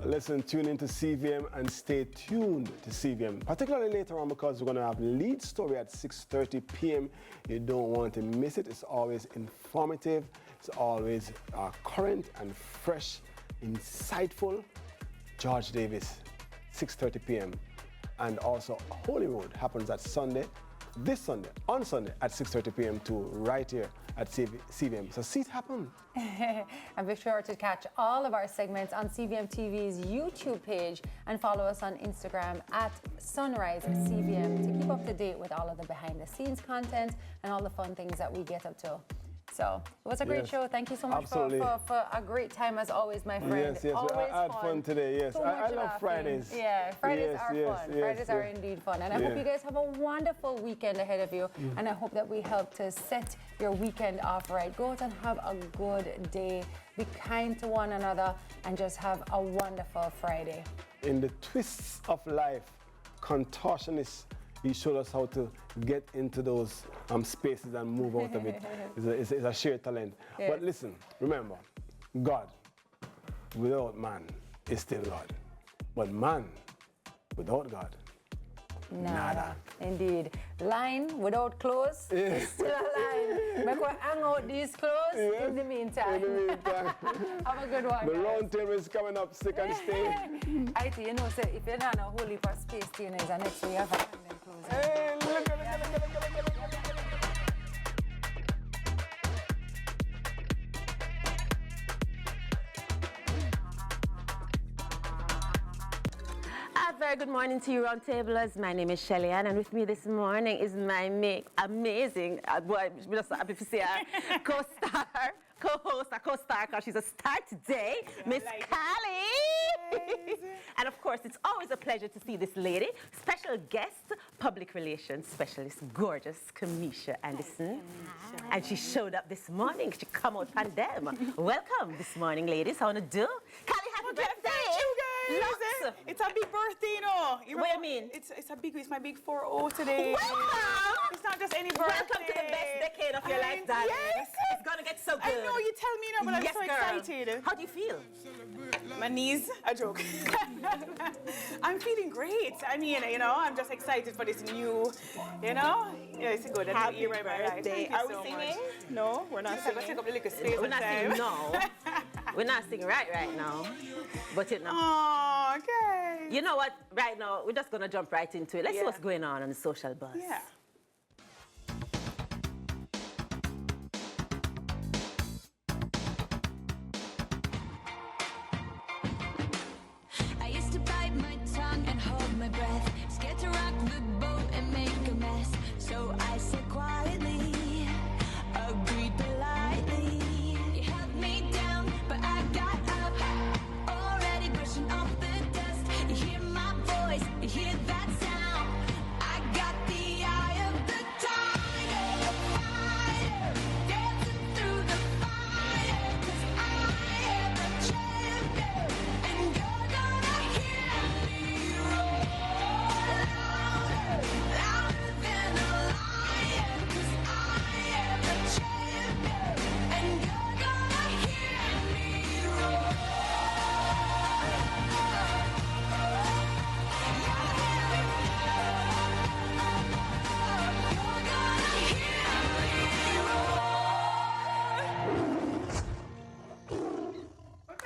Listen, tune into CVM and stay tuned to CVM, particularly later on because we're going to have lead story at 6:30 p.m. You don't want to miss it. It's always informative. It's always current and fresh, insightful. George Davis, 6:30 p.m. And also Holy Road happens at Sunday, on Sunday at 6:30 p.m. too, right here at CVM. So see it happen. And be sure to catch all of our segments on CVMTV's YouTube page and follow us on Instagram at SunriseCVM to keep up to date with all of the behind-the-scenes content and all the fun things that we get up to. So it was a great show. Thank you so much for a great time as always, my friend. Yes, always I had fun today. Yes, so I love Fridays. Yeah, Fridays are fun. Fridays are indeed fun. And I hope you guys have a wonderful weekend ahead of you. And I hope that we help to set your weekend off right. Go out and have a good day. Be kind to one another and just have a wonderful Friday. In the twists of life, contortionists, he showed us how to get into those spaces and move out of it. It's a sheer talent. Yes. But listen, remember, God without man is still God. But man without God, nada. Indeed. Line without clothes is still a line. Make we hang out these clothes in the meantime. Have a good one. The Roundtable is coming up, stick and stay. I think, you know, say, if you're not a whole heap of space, you know, the next way you have to hang them clothes. Hey, look. Very good morning to you, Roundtablers. My name is Shelly Ann, and with me this morning is my amazing, boy, I'm just happy to see her, co-star, because she's a star today, Miss Callie. And of course, it's always a pleasure to see this lady, special guest, public relations specialist, gorgeous Kamisha Anderson. And she showed up this morning. She come out pandem. Welcome this morning, ladies. How wanna do? Callie, happy birthday! Lots. It's a big birthday, you know. What do you mean? It's my big 4-0 today. Welcome! It's not just any birthday. Welcome to the best decade of your life, darling. Yes! It's gonna get so good. I know, you tell me now, but I'm so excited. How do you feel? My knees, a joke. I'm feeling great. I mean, you know, I'm just excited for this new, you know? Yeah, it's good. Happy birthday. Are we singing? No, we're not singing. Take up a little space. We're not singing, no. We're not singing right now. But you know. Oh, okay. You know what? Right now, we're just going to jump right into it. Let's see what's going on the social bus. Yeah. I used to bite my tongue and hold my breath, scared to rock the boat and make a mess. So I said quietly, agreed politely. You held me down, but I got up, already brushing off the dust. You hear my voice, you hear that sound. I got the eye of the tiger, fighter, dancing through the fire. 'Cause I am a champion, and you're gonna hear me roar louder, louder than a lion. 'Cause I am a champion, and you're gonna hear me roar.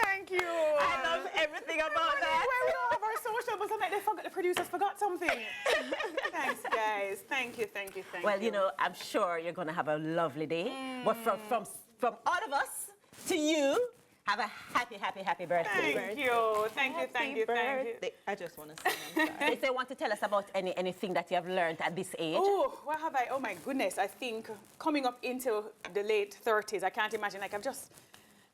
Thank you. I love everything about that. We don't have our social, but something the producers forgot something. Thanks, guys. Thank you. Well, you know, I'm sure you're going to have a lovely day. But from all of us to you, have a happy birthday. Thank you. Thank you. I just want to say I'm sorry. If they want to tell us about anything that you have learned at this age. Oh, what have I? Oh, my goodness. I think coming up into the late 30s, I can't imagine. Like, I've just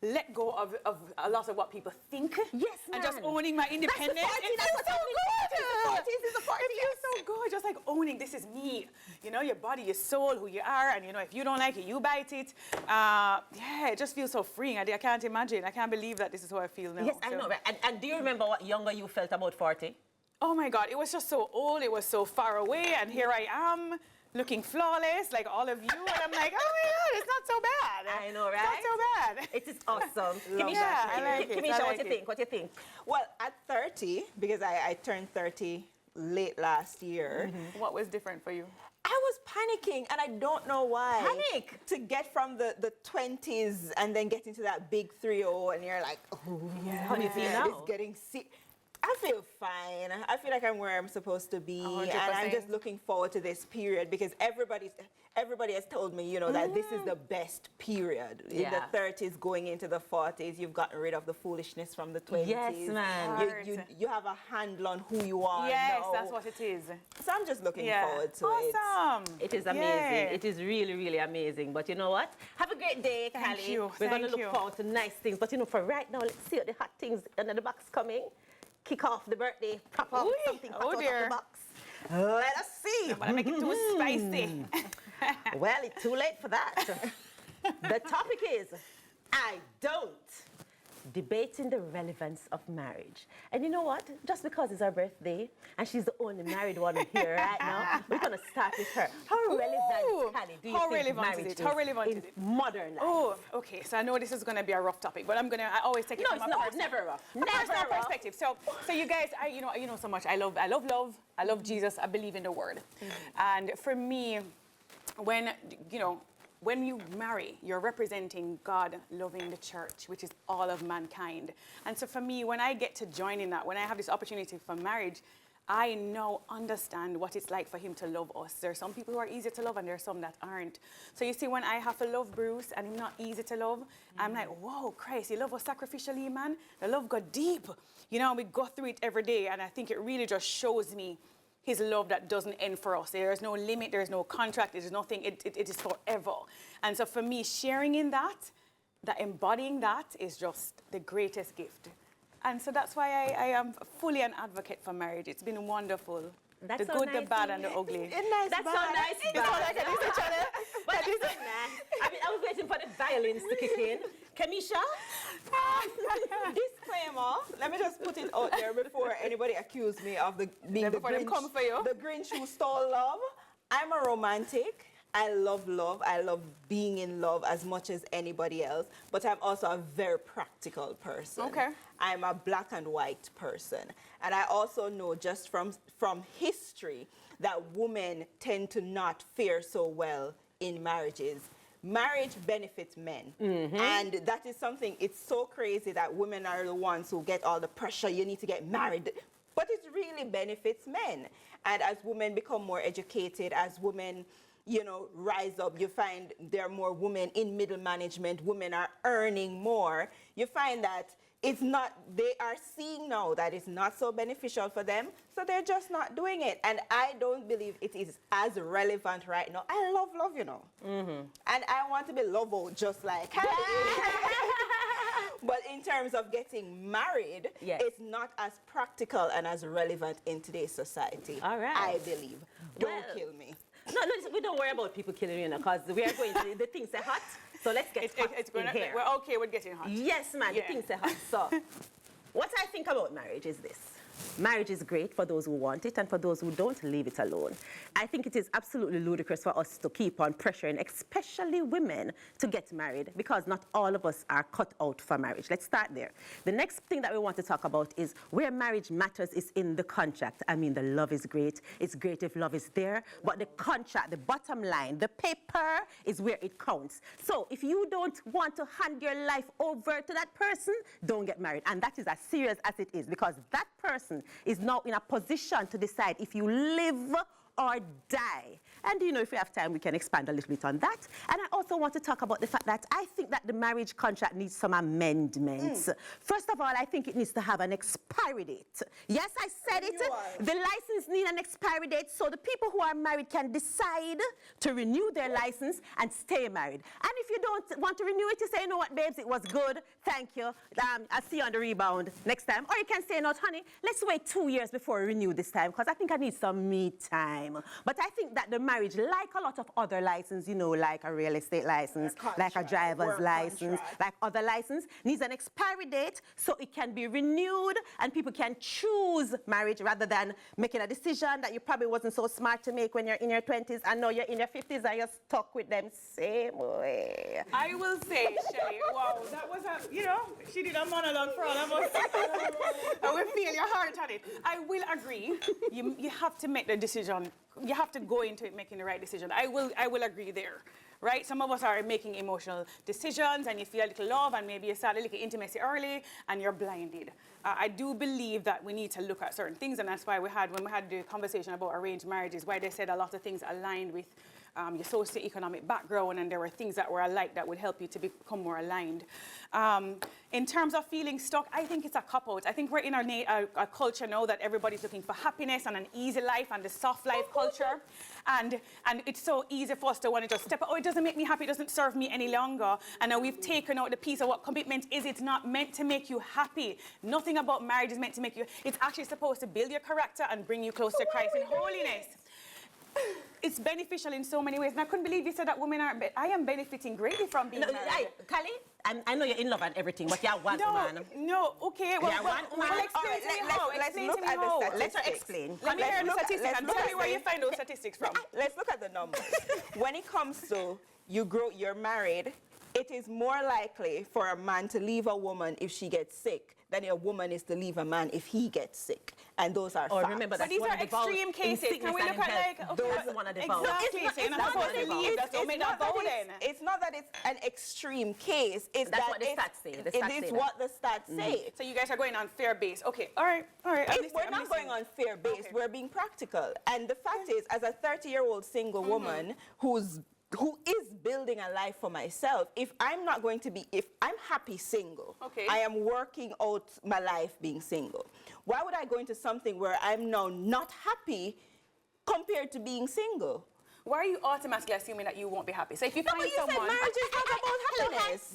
let go of a lot of what people think. Yes, and just owning my independence. That's the 40s. It's the 40s. It feels so good. Just like owning, this is me. You know, your body, your soul, who you are. And, you know, if you don't like it, you bite it. Yeah, it just feels so freeing. I can't imagine. I can't believe that this is how I feel now. Yes, I know. Right? And do you remember what younger you felt about 40? Oh, my God. It was just so old. It was so far away. And here I am, looking flawless, like all of you. And I'm like, oh, my God, It's not so bad. I know, right? It's not so bad. It is awesome. Yeah, I like it. Kamisha, I what like do you it. think? What do you think? Well, at 30, because I turned 30 late last year, What was different for you? I was panicking, and I don't know why. Panic? To get from the 20s and then get into that big 3-0, and you're like, oh, How do you feel now? it's getting sick. I feel fine. I feel like I'm where I'm supposed to be, 100%. and I'm just looking forward to this period because everybody has told me, that this is the best period. In Yeah. the 30s, going into the 40s, you've gotten rid of the foolishness from the 20s. Yes, man. You have a handle on who you are Yes, now. that's what it is. So I'm just looking Yeah. forward to it. Awesome. It is amazing. Yeah. It is really, really amazing. But you know what? Have a great day, Thank Callie. you. We're going to Thank look you. forward to nice things. But for right now, let's see what the hot things under the box coming. Kick off the birthday. Pop off Ooh, something oh out dear. of the box. Let us see. But I make it too spicy. Well, it's too late for that. The topic is, I don't. Debating the relevance of marriage. And you know what? Just because it's her birthday, and she's the only married one here right now, we're going to start with her. How relevant, Callie, do you How think relevant is marriage it? How relevant in is it? modern life? Oh, okay. So I know this is going to be a rough topic, but I always take it No, from it's a not. personal- Never rough. a Never personal rough. perspective. So you guys, you know so much. I love love. I love Jesus. I believe in the Word. And for me, when you marry, you're representing God loving the church, which is all of mankind. And so for me, when I get to join in that, when I have this opportunity for marriage, I now understand what it's like for him to love us. There are some people who are easy to love and there are some that aren't. So you see, when I have to love Bruce and him not easy to love, I'm like, whoa, Christ, you love us sacrificially, man. The love got deep. We go through it every day, and I think it really just shows me his love that doesn't end for us. There is no limit, there is no contract, there is nothing, it is forever. And so for me, sharing in that embodying that is just the greatest gift. And so that's why I am fully an advocate for marriage. It's been wonderful. That's the so good, the nice bad, to and the hear. ugly. That's so nice. It's all like a Disney Channel. But that's so nice. I was waiting for the violins to kick in. Kamisha? Disclaimer, let me just put it out there before anybody accuse me of being the Before them come for you. The Grinch who stole love. I'm a romantic. I love love. I love being in love as much as anybody else. But I'm also a very practical person. Okay. I'm a black and white person. And I also know just from history that women tend to not fare so well in marriages. Marriage benefits men. And that is something, it's so crazy that women are the ones who get all the pressure, you need to get married. But it really benefits men. And as women become more educated, as women rise up, you find there are more women in middle management, women are earning more. You find that they are seeing now that it's not so beneficial for them, so they're just not doing it. And I don't believe it is as relevant right now. I love love, And I want to be loved just like her. But in terms of getting married, Yes. it's not as practical and as relevant in today's society. All right. I believe. Don't Well, kill me. No, we don't worry about people killing you, because we are going to, the things are hot, so let's get hot in here. We're okay with getting hot. Yes, man, Yeah. the things are hot. So, what I think about marriage is this. Marriage is great for those who want it, and for those who don't, leave it alone. I think it is absolutely ludicrous for us to keep on pressuring, especially women, to get married, because not all of us are cut out for marriage. Let's start there. The next thing that we want to talk about is where marriage matters is in the contract. I mean, the love is great. It's great if love is there, but the contract, the bottom line, the paper is where it counts. So if you don't want to hand your life over to that person, don't get married. And that is as serious as it is, because that person is now in a position to decide if you live or die. And if we have time, we can expand a little bit on that. And I also want to talk about the fact that I think that the marriage contract needs some amendments. First of all, I think it needs to have an expiry date. Yes, I said it. The license needs an expiry date, so the people who are married can decide to renew their license and stay married. And if you don't want to renew it, you say, you know what, babes, it was good. Thank you. I'll see you on the rebound next time. Or you can say, no, honey, let's wait 2 years before we renew this time, because I think I need some me time. time. But I think that the marriage, like a lot of other licenses, you know, like a real estate license, like a driver's license, like other license, needs an expiry date so it can be renewed and people can choose marriage rather than making a decision that you probably wasn't so smart to make when you're in your 20s and now you're in your 50s and you're stuck with them same way. I will say, Shelly, wow, that was a, you know, she did a monologue for all of us. I will feel your heart on it. I will agree. You have to make the decision. You have to go into it making the right decision. I will agree there. Right? Some of us are making emotional decisions and you feel a little love and maybe you start a little intimacy early and you're blinded. I do believe that we need to look at certain things, and that's why when we had the conversation about arranged marriages, why they said a lot of things aligned with your socioeconomic background, and there were things that were alike that would help you to become more aligned. In terms of feeling stuck, I think it's a cop-out. I think we're in a culture now that everybody's looking for happiness and an easy life and the soft life culture. And it's so easy for us to want to just step out. Oh, it doesn't make me happy, it doesn't serve me any longer. And now we've taken out the piece of what commitment is. It's not meant to make you happy. Nothing about marriage is meant to make you, it's actually supposed to build your character and bring you close to Christ in holiness. It's beneficial in so many ways. And I couldn't believe you said that women aren't, I am benefiting greatly from being married. Kali, I know you're in love and everything, but you're one woman. No, okay. Well, explain to me how. Let's look at the statistics. Let her explain. Let me hear the statistics and tell me where you find those statistics from. Let's look at the numbers. When it comes to you're married, it is more likely for a man to leave a woman if she gets sick than a woman is to leave a man if he gets sick. And those are facts. Remember, but these are extreme cases. Can we look at like... Okay, those are one of the vows. Exactly. So you're not supposed to leave. That's what made that vow then. It's not that it's an extreme case. It's That's what the stats say. It is what the stats say. So you guys are going on fair base. Okay, all right. We're not going on fair base. We're being practical. And the fact is, as a 30-year-old single woman who is building a life for myself, if I'm happy single, I am working out my life being single. Why would I go into something where I'm now not happy compared to being single? Why are you automatically assuming that you won't be happy? So if you find someone... said marriage is not about happiness.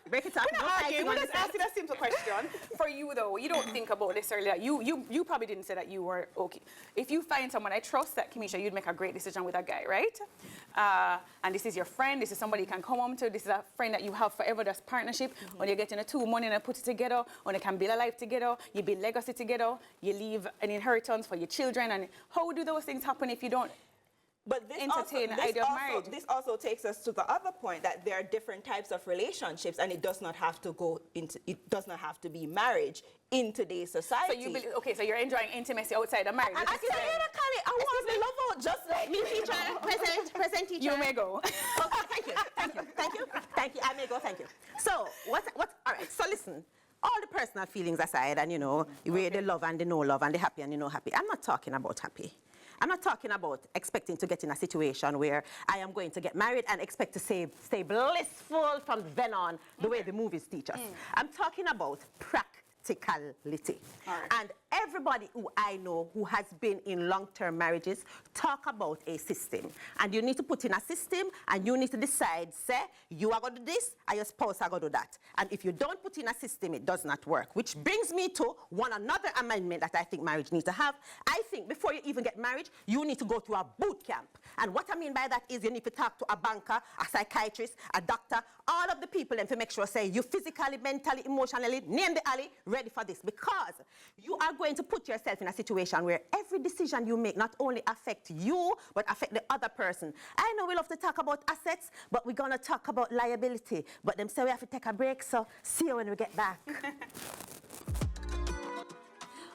Break it up. We're not arguing. We're just asking a simple question. For you, though, you don't think about necessarily that you probably didn't say that you were okay. If you find someone, I trust that, Kamisha, you'd make a great decision with a guy, right? And this is your friend. This is somebody you can come home to. This is a friend that you have forever. That's partnership. When you get in a two money and put it together, when you can build a life together, you build legacy together, you leave an inheritance for your children. And how do those things happen if you don't entertain the idea of marriage? This also takes us to the other point that there are different types of relationships, and it does not have to be marriage in today's society. So you believe, so you're enjoying intimacy outside of marriage. I want to love out just like me, teacher, present teacher. You may go. Okay, thank you. I may go, thank you. So, all right, so listen. All the personal feelings aside, and where the love and the no love and the happy and the no happy, I'm not talking about happy. I'm not talking about expecting to get in a situation where I am going to get married and expect to stay blissful from then on, the way the movies teach us. I'm talking about practicality. Right. And everybody who I know who has been in long-term marriages talk about a system. And you need to put in a system and you need to decide, say, you are going to do this and your spouse are going to do that. And if you don't put in a system, it does not work. Which brings me to another amendment that I think marriage needs to have. I think before you even get married, you need to go to a boot camp. And what I mean by that is you need to talk to a banker, a psychiatrist, a doctor, all of the people, and to make sure, say, you physically, mentally, emotionally, name the alley, ready for this. Because you are going to put yourself in a situation where every decision you make not only affect you, but affect the other person. I know we love to talk about assets, but we're going to talk about liability. But them say we have to take a break, so see you when we get back.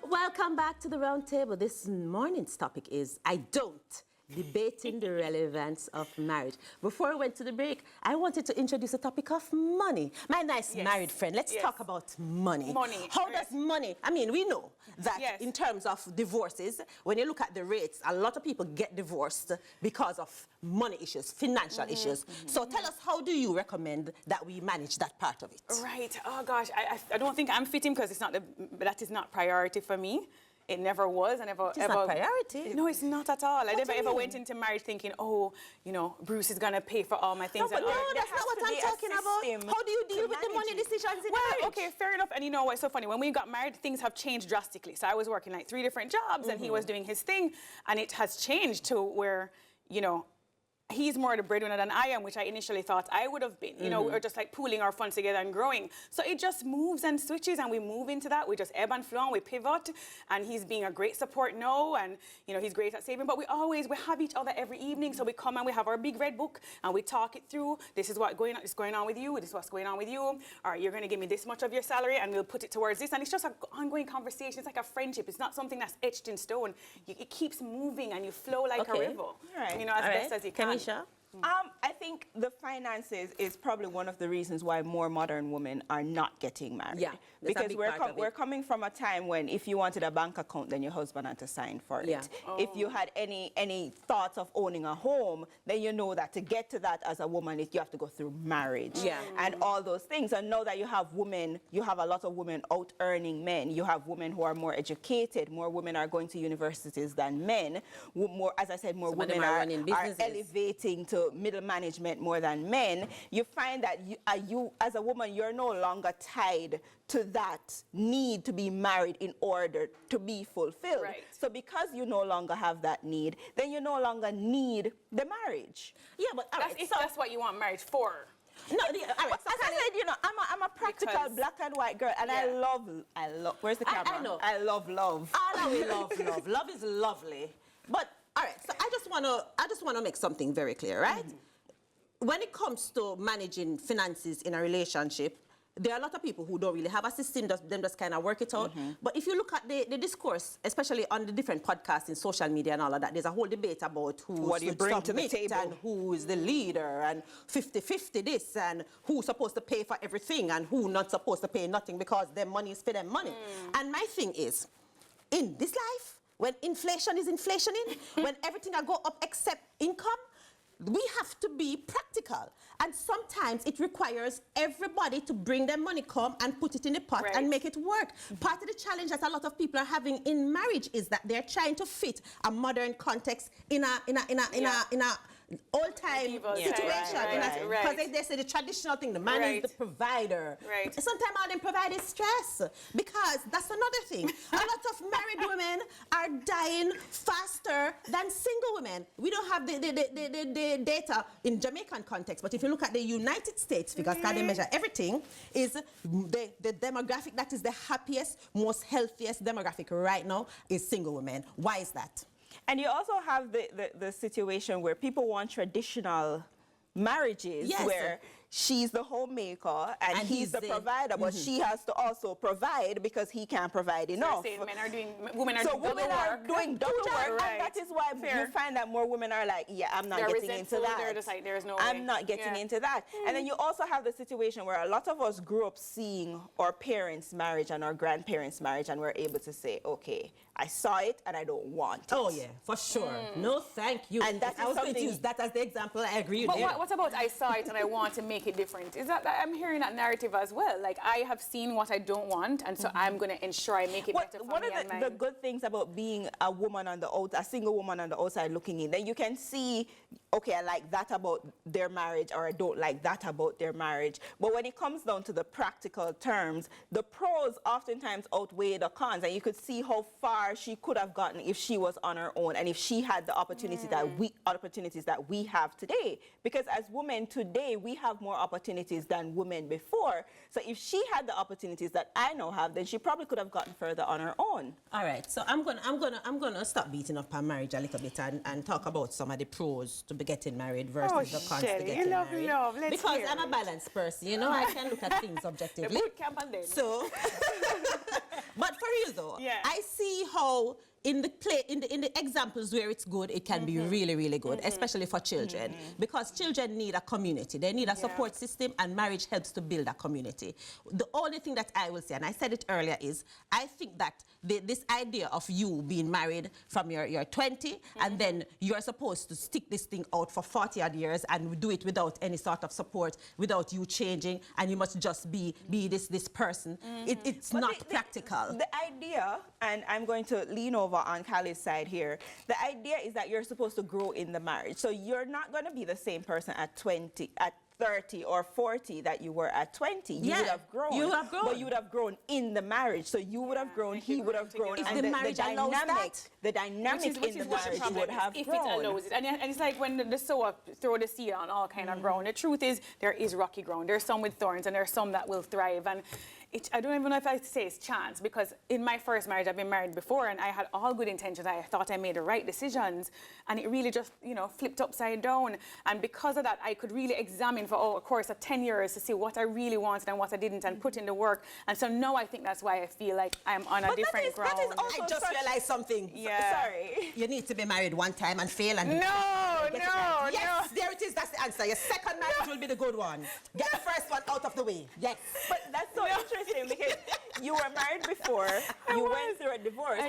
Welcome back to the Roundtable. This morning's topic is debating the relevance of marriage. Before I went to the break, I wanted to introduce the topic of money. My nice married friend, let's talk about money. How does money, we know that in terms of divorces, when you look at the rates, a lot of people get divorced because of money issues, financial issues. So tell us, how do you recommend that we manage that part of it? Right. Oh, gosh. I don't think I'm fitting because that is not priority for me. It never was. I never It's not priority. No, it's not at all. I never ever went into marriage thinking, oh, you know, Bruce is gonna pay for all my things. No, but that's not what I'm talking about. How do you deal with the money decisions in marriage? Okay, fair enough. And you know what's so funny? When we got married, things have changed drastically. So I was working like 3 different jobs, and he was doing his thing, and it has changed to where, you know, he's more the breadwinner than I am, which I initially thought I would have been. You know, we're just like pooling our funds together and growing. So it just moves and switches, and we move into that. We just ebb and flow, and we pivot. And he's being a great support now, and you know, he's great at saving. But we have each other every evening. So we come and we have our big red book, and we talk it through. This is what's going on with you. This is what's going on with you. All right, you're going to give me this much of your salary, and we'll put it towards this. And it's just an ongoing conversation. It's like a friendship. It's not something that's etched in stone. It keeps moving, and you flow like a river. Right. You know, as best as you can. Kamisha? I think the finances is probably one of the reasons why more modern women are not getting married. Yeah, because we're coming from a time when if you wanted a bank account, then your husband had to sign for it. If you had any thoughts of owning a home, then you know that to get to that as a woman, you have to go through marriage and all those things. And now that you have women, you have a lot of women out earning men. You have women who are more educated. More women are going to universities than men. More, as I said, more women are elevating to middle management more than men. You find that you as a woman, you're no longer tied to that need to be married in order to be fulfilled. Right. So because you no longer have that need, then you no longer need the marriage. Yeah, but all right, that's what you want marriage for. No, all right. As I said, you know, I'm a practical black and white girl, and I love. Where's the camera? I know. I love love. I know we love love. Love is lovely. But all right, so I just wanna make something very clear, right? When it comes to managing finances in a relationship, there are a lot of people who don't really have a system, them just kind of work it out. But if you look at the discourse, especially on the different podcasts in social media and all of that, there's a whole debate about what you bring to the table and who is the leader and 50-50 this and who's supposed to pay for everything and who not supposed to pay nothing because their money is for their money. And my thing is, in this life, when inflation is inflationing, when everything will go up except income, we have to be practical. And sometimes it requires everybody to bring their money come and put it in the pot and make it work. Part of the challenge that a lot of people are having in marriage is that they're trying to fit a modern context in a old-time situation. Because they say the traditional thing, the man is the provider. Sometimes all them provide is stress. Because that's another thing. A lot of married women are dying faster than single women. We don't have the data in Jamaican context, but if you look at the United States figures, because they measure everything, is the demographic that is the happiest, most healthiest demographic right now is single women. Why is that? And you also have the situation where people want traditional marriages where she's the homemaker and he's the provider, but she has to also provide because he can't provide enough. So women are doing double work. And that is why you find that more women are like, I'm not getting into that. They're just like, there's no way. I'm not getting into that. And then you also have the situation where a lot of us grew up seeing our parents' marriage and our grandparents' marriage, and we're able to say, okay, I saw it and I don't want it. Oh yeah, for sure. No, thank you. And that I was going to use that as the example. I agree with you. But what about I saw it and I want to make it different? Is that I'm hearing that narrative as well? Like I have seen what I don't want, and so I'm going to ensure I make it better for one me of the good things about being a woman on the a single woman on the outside looking in, then you can see, okay, I like that about their marriage, or I don't like that about their marriage. But when it comes down to the practical terms, the pros oftentimes outweigh the cons, and you could see how far she could have gotten if she was on her own and if she had the opportunities that we have today. Because as women today, we have more opportunities than women before. So if she had the opportunities that I now have, then she probably could have gotten further on her own. All right, so I'm gonna stop beating up on marriage a little bit and talk about some of the pros to be getting married versus the cons to getting married. Because I'm a balanced person, you know, I can look at things objectively. The boot camp and then. So, but for you though, I see how in the examples where it's good, it can be really, really good, especially for children, because children need a community. They need a support system, and marriage helps to build a community. The only thing that I will say, and I said it earlier, is I think that this idea of you being married from your 20, and then you're supposed to stick this thing out for 40 odd years and do it without any sort of support, without you changing, and you must just be this person. It's not practical. The idea, and I'm going to lean over on Khalid's side here, the idea is that you're supposed to grow in the marriage. So you're not going to be the same person at 20, at 30 or 40 that you were at 20. You would have grown. You have grown. But you would have grown in the marriage. So you would have grown, he would have grown. If and the marriage allows that, the dynamic in the marriage would have if grown. it allows it. And it's like when the sower throw the seed on all kind of ground. The truth is, there is rocky ground. There's some with thorns, and there's some that will thrive. And I don't even know if I say it's chance, because in my first marriage, I've been married before, and I had all good intentions. I thought I made the right decisions, and it really just, flipped upside down. And because of that, I could really examine for a course of 10 years to see what I really wanted and what I didn't, and put in the work. And so now I think that's why I feel like I'm on a different ground. That is also I just realized something. Yeah. Sorry. You need to be married one time and fail, and No, there it is. That's the answer. Your second marriage will be the good one. Get the first one out of the way. Yes. But that's so interesting, because you were married before, you went through a divorce.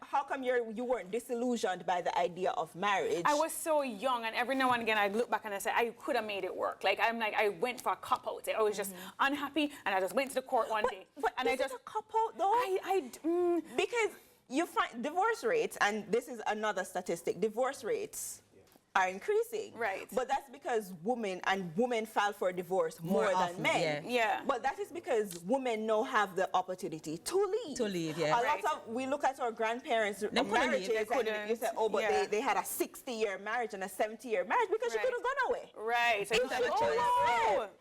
How come you weren't disillusioned by the idea of marriage? I was so young, and every now and again I look back and I say I could have made it work. I went for a cop out. I was just unhappy, and I just went to the court one day. But and is it a cop out though? Because you find divorce rates, and this is another statistic, divorce rates are increasing. Right. But that's because women file for divorce more than men. Yeah. But that is because women now have the opportunity to leave. Yeah. We look at our grandparents' marriages, and you say, oh, but they had a 60-year marriage and a 70-year marriage because she could have gone away. Right. So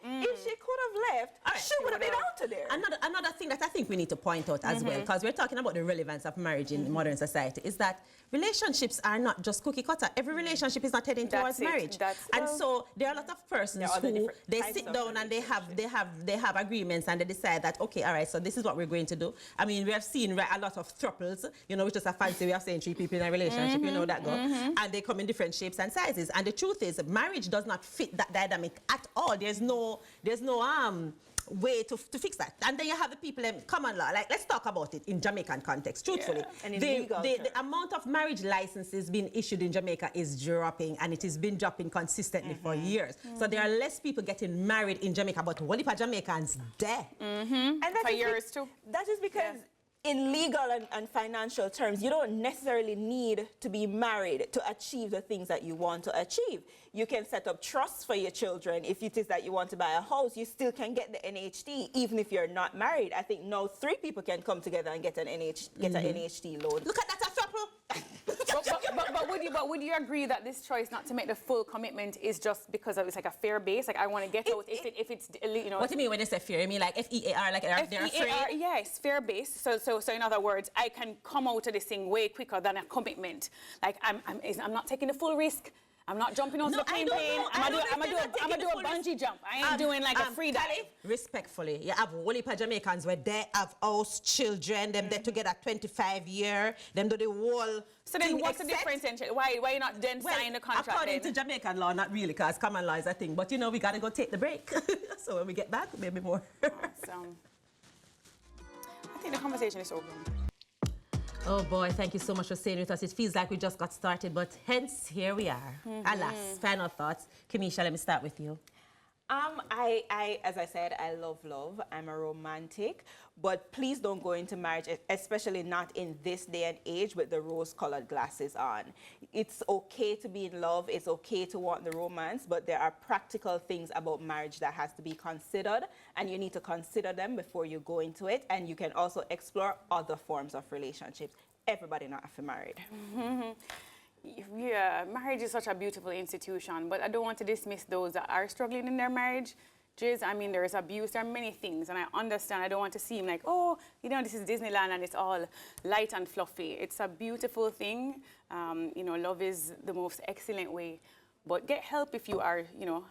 If she could have left, she would have been out of there. Another thing that I think we need to point out as well, because we're talking about the relevance of marriage in modern society, is that relationships are not just cookie cutter. Every relationship is not heading towards marriage. And so there are a lot of persons who they sit down and they have agreements, and they decide that, okay, all right, so this is what we're going to do. I mean, we have seen a lot of thruples, which is a fancy way of saying 3 people in a relationship, you know that go. And they come in different shapes and sizes. And the truth is, marriage does not fit that dynamic at all. There's no way to fix that. And then you have the people in common law. Like, let's talk about it in Jamaican context, truthfully. And in the amount of marriage licenses being issued in Jamaica is dropping, and it has been dropping consistently for years. So there are less people getting married in Jamaica, but what if a Jamaicans there? And for years too. That is because in legal and financial terms, you don't necessarily need to be married to achieve the things that you want to achieve. You can set up trusts for your children. If it is that you want to buy a house, you still can get the NHT, even if you're not married. I think now 3 people can come together and get an NHT loan. Look at that, but would you agree that this choice not to make the full commitment is just because it's like a fair base? Like, I want to get out if it's. What do you mean when you say fair? You mean like FEAR, like they're afraid? Yes, fair base. So in other words, I can come out of this thing way quicker than a commitment. Like, I'm not taking the full risk. I'm not jumping onto the plane. I'm gonna do a bungee jump. I ain't doing like a free dive. Respectfully, you have whole heap of Jamaicans where they have house, children, them they're together 25 years, them do the whole. So then what's the difference? Why you not then sign the contract? According to Jamaican law, not really, because common law is a thing. But we gotta go take the break. So when we get back, maybe more. Awesome. I think the conversation is over. Oh boy, thank you so much for staying with us. It feels like we just got started, but hence here we are. Alas, final thoughts. Kamisha, let me start with you. As I said, I love love. I'm a romantic, but please don't go into marriage, especially not in this day and age, with the rose-colored glasses on. It's okay to be in love. It's okay to want the romance, but there are practical things about marriage that has to be considered, and you need to consider them before you go into it. And you can also explore other forms of relationships. Everybody not have to be married. Yeah, marriage is such a beautiful institution, but I don't want to dismiss those that are struggling in their marriage. I mean, there is abuse, there are many things, and I understand. I don't want to seem like, oh, this is Disneyland and it's all light and fluffy. It's a beautiful thing. Love is the most excellent way, but get help if you are,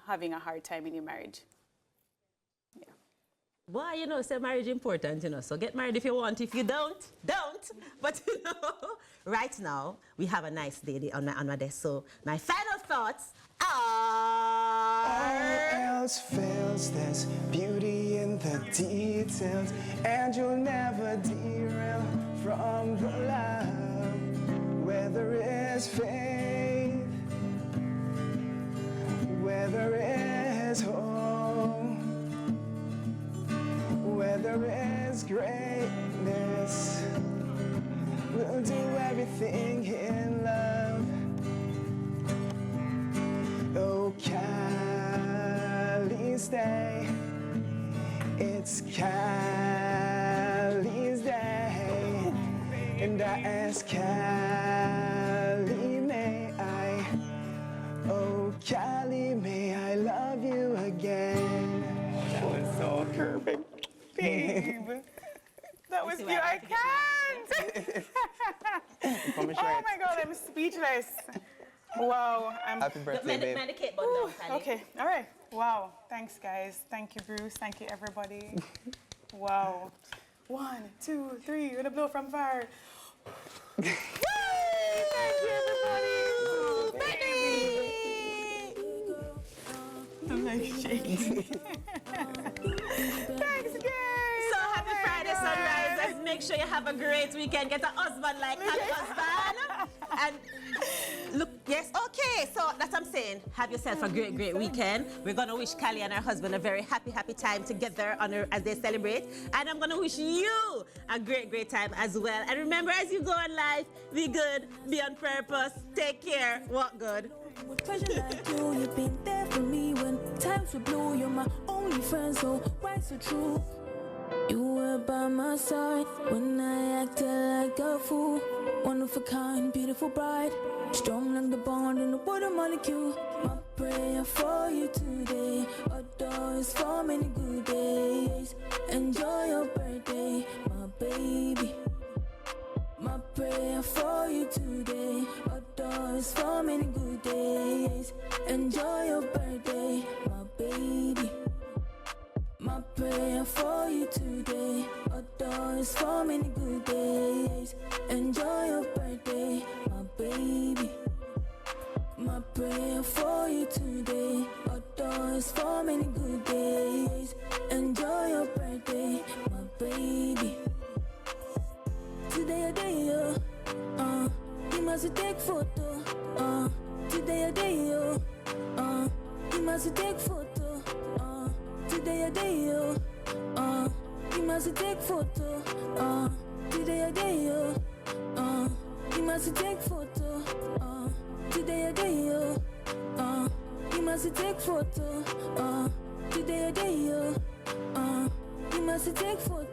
having a hard time in your marriage. Yeah. Boy, you know, say marriage important, you know, so get married if you want. If you don't, don't. But, you know, right now, we have a nice lady on my desk. So my final thoughts are... All else fails, there's beauty in the details, and you'll never derail from the love. Whether it's faith, whether it's hope, whether it's greatness, we'll do everything in love. Oh, Cali's day, it's Cali's day, and I ask Cali, may I, oh Cali, may I love you again. That was so curving, babe. That was beautiful. I can't. Oh my God, I'm speechless. Wow. Happy birthday, babe. Medicate button down, Cali. Okay, all right. Wow. Thanks, guys. Thank you, Bruce. Thank you, everybody. Wow. 1, 2, 3. We're gonna blow from far. Yay! Thank you, everybody. I'm like shaking. Thanks, guys. So happy Friday, sunrise. Make sure you have a great weekend. Get a husband like that husband. And look, yes, okay. So that's what I'm saying. Have yourself a great, great weekend. We're gonna wish Cali and her husband a very happy, happy time together as they celebrate. And I'm gonna wish you a great, great time as well. And remember, as you go in life, be good, be on purpose, take care, walk good. With pleasure like you, you've been there for me when times were blue. You're my only friend, so right, so true. You were by my side when I acted like a fool. One of a kind, beautiful bride, strong like the bond in the water molecule. My prayer for you today, a door is for many good days. Enjoy your birthday, my baby. My prayer for you today, a door is for many good days. Enjoy your birthday, my baby. My prayer for you today, a door is for many good days. Enjoy your birthday, my baby. My prayer for you today, a door is for many good days. Enjoy your birthday, my baby. Today a day, you must take photo. Today a day, you must take photo. Today a day, you must take photo. Today a day, you must take photo. Today a day, you must take photo. Today a day, you must take photo.